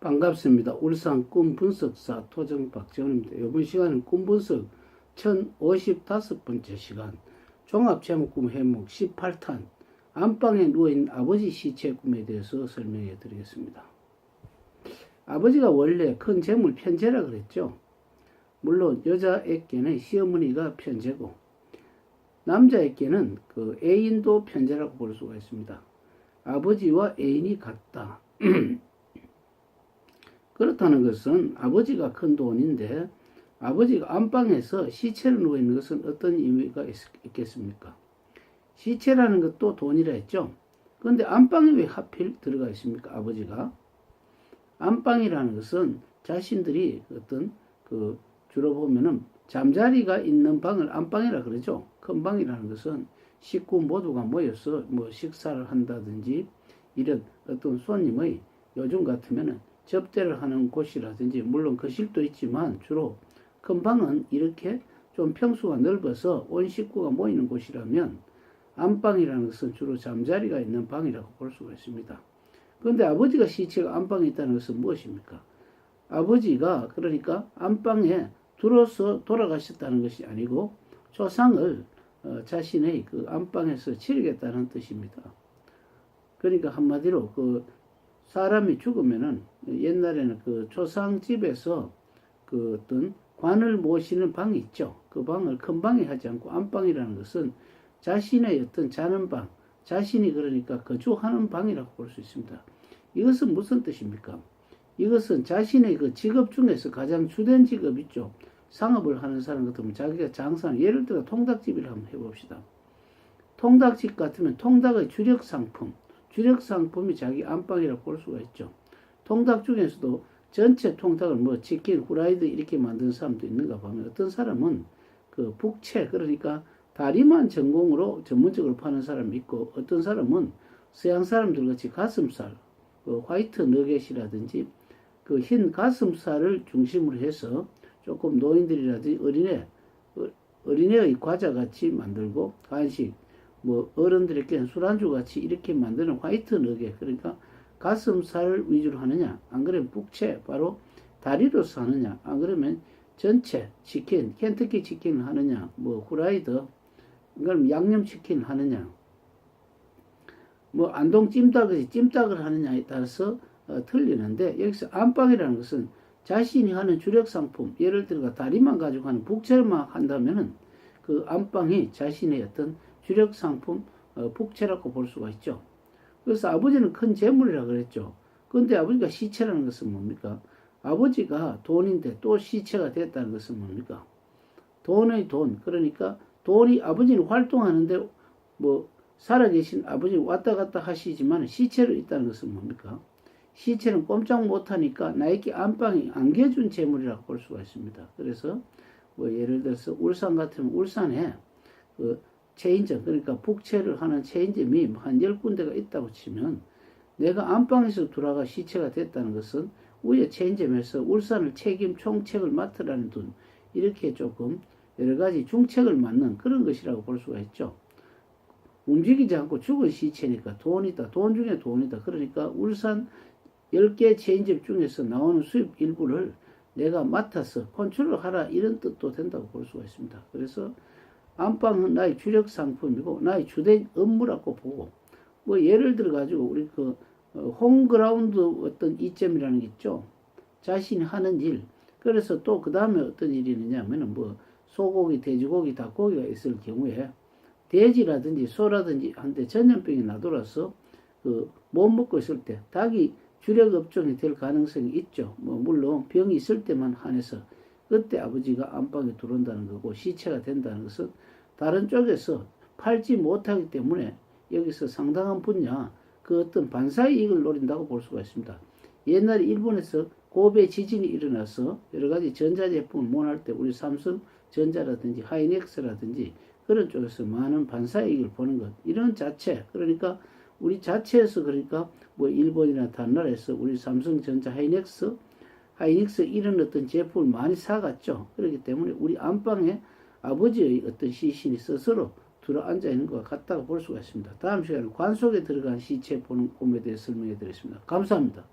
반갑습니다. 울산 꿈분석사 토정 박지원입니다. 이번 시간은 꿈분석 1055번째 시간 종합제목꿈 해목 18탄 안방에 누워있는 아버지 시체 꿈에 대해서 설명해 드리겠습니다. 아버지가 원래 큰 재물 편제라 그랬죠. 물론 여자에게는 시어머니가 편제고 남자에게는 그 애인도 편제라고 볼 수가 있습니다. 아버지와 애인이 같다. 그렇다는 것은 아버지가 큰 돈인데 아버지가 안방에서 시체로 누워있는 것은 어떤 의미가 있겠습니까? 시체라는 것도 돈이라 했죠. 그런데 안방에 왜 하필 들어가 있습니까? 아버지가. 안방이라는 것은 자신들이 어떤 주로 보면은 잠자리가 있는 방을 안방이라 그러죠. 큰 방이라는 것은 식구 모두가 모여서 뭐 식사를 한다든지 이런 어떤 손님의 요즘 같으면은 접대를 하는 곳이라든지 물론 거실도 있지만 주로 큰 방은 이렇게 좀 평수가 넓어서 온 식구가 모이는 곳이라면 안방이라는 것은 주로 잠자리가 있는 방이라고 볼 수가 있습니다. 그런데 아버지가 시체가 안방에 있다는 것은 무엇입니까? 아버지가 그러니까 안방에 들어서 돌아가셨다는 것이 아니고 조상을 자신의 그 안방에서 치르겠다는 뜻입니다. 그러니까 한마디로 사람이 죽으면은 옛날에는 그 조상 집에서 그 어떤 관을 모시는 방이 있죠. 그 방을 큰 방에 하지 않고 안방이라는 것은 자신의 어떤 자는 방, 자신이 그러니까 거주하는 방이라고 볼 수 있습니다. 이것은 무슨 뜻입니까? 이것은 자신의 그 직업 중에서 가장 주된 직업 있죠. 상업을 하는 사람 같으면 자기가 장사하는, 예를 들어 통닭집이라 한번 해봅시다. 통닭집 같으면 통닭의 주력 상품이 자기 안방이라고 볼 수가 있죠. 통닭 중에서도 전체 통닭을 뭐 치킨, 후라이드 이렇게 만드는 사람도 있는가 보면 어떤 사람은 그 북채, 그러니까 다리만 전문적으로 파는 사람이 있고 어떤 사람은 서양 사람들 같이 가슴살, 화이트 너겟이라든지 그 흰 가슴살을 중심으로 해서 조금 노인들이라든지 어린애의 과자 같이 만들고 간식, 뭐 어른들에게는 술안주 같이 이렇게 만드는 화이트 너겟, 그러니까 가슴살 위주로 하느냐, 안 그러면 북채 바로 다리로서 하느냐, 안 그러면 전체 치킨, 켄터키 치킨을 하느냐, 뭐 후라이드, 그럼 양념치킨을 하느냐, 뭐 안동 찜닭을 하느냐에 따라서 틀리는데, 여기서 안방이라는 것은 자신이 하는 주력 상품, 예를 들어 다리만 가지고 하는 북채만 한다면은 그 안방이 자신의 어떤 주력 상품 북채라고 볼 수가 있죠. 그래서 아버지는 큰 재물이라고 그랬죠. 그런데 아버지가 시체라는 것은 뭡니까? 아버지가 돈인데 또 시체가 됐다는 것은 뭡니까? 돈의 돈, 그러니까 돈이, 아버지는 활동하는데 뭐 살아계신 아버지 왔다 갔다 하시지만 시체로 있다는 것은 뭡니까? 시체는 꼼짝 못하니까 나에게 안방이 안겨준 재물이라고 볼 수가 있습니다. 그래서 뭐 예를 들어서 울산 같으면 울산에 그 체인점, 그러니까 북채를 하는 체인점이 한 10군데가 있다고 치면 내가 안방에서 돌아가 시체가 됐다는 것은 위에 체인점에서 울산을 총책을 맡으라는 돈, 이렇게 조금 여러 가지 중책을 맡는 그런 것이라고 볼 수가 있죠. 움직이지 않고 죽은 시체니까 돈이다. 돈 중에 돈이다. 그러니까 울산 10개 체인점 중에서 나오는 수입 일부를 내가 맡아서 컨트롤하라, 이런 뜻도 된다고 볼 수가 있습니다. 그래서 안방은 나의 주력 상품이고 나의 주된 업무라고 보고, 뭐 예를 들어 가지고 우리 홈그라운드 어떤 이점이라는 게 있죠. 자신이 하는 일. 그래서 또 그 다음에 어떤 일이 있느냐면은 뭐 소고기, 돼지고기, 닭고기가 있을 경우에 돼지라든지 소라든지 한데 전염병이 나돌아서 못 먹고 있을 때 닭이 주력 업종이 될 가능성이 있죠. 뭐 물론 병이 있을 때만 한해서 그때 아버지가 안방에 들어온다는 거고, 시체가 된다는 것은 다른 쪽에서 팔지 못하기 때문에 여기서 상당한 분야 그 어떤 반사의 이익을 노린다고 볼 수가 있습니다. 옛날에 일본에서 고베 지진이 일어나서 여러 가지 전자제품을 모할 때 우리 삼성전자라든지 하이닉스라든지 그런 쪽에서 많은 반사의 이익을 보는 것, 이런 자체, 그러니까 우리 자체에서, 그러니까 뭐 일본이나 다른 나라에서 우리 삼성전자, 하이닉스 이런 어떤 제품을 많이 사갔죠. 그렇기 때문에 우리 안방에 아버지의 어떤 시신이 스스로 들어앉아 있는 것 같다고 볼 수가 있습니다. 다음 시간에 관 속에 들어간 시체 보는 꿈에 대해 설명해 드리겠습니다. 감사합니다.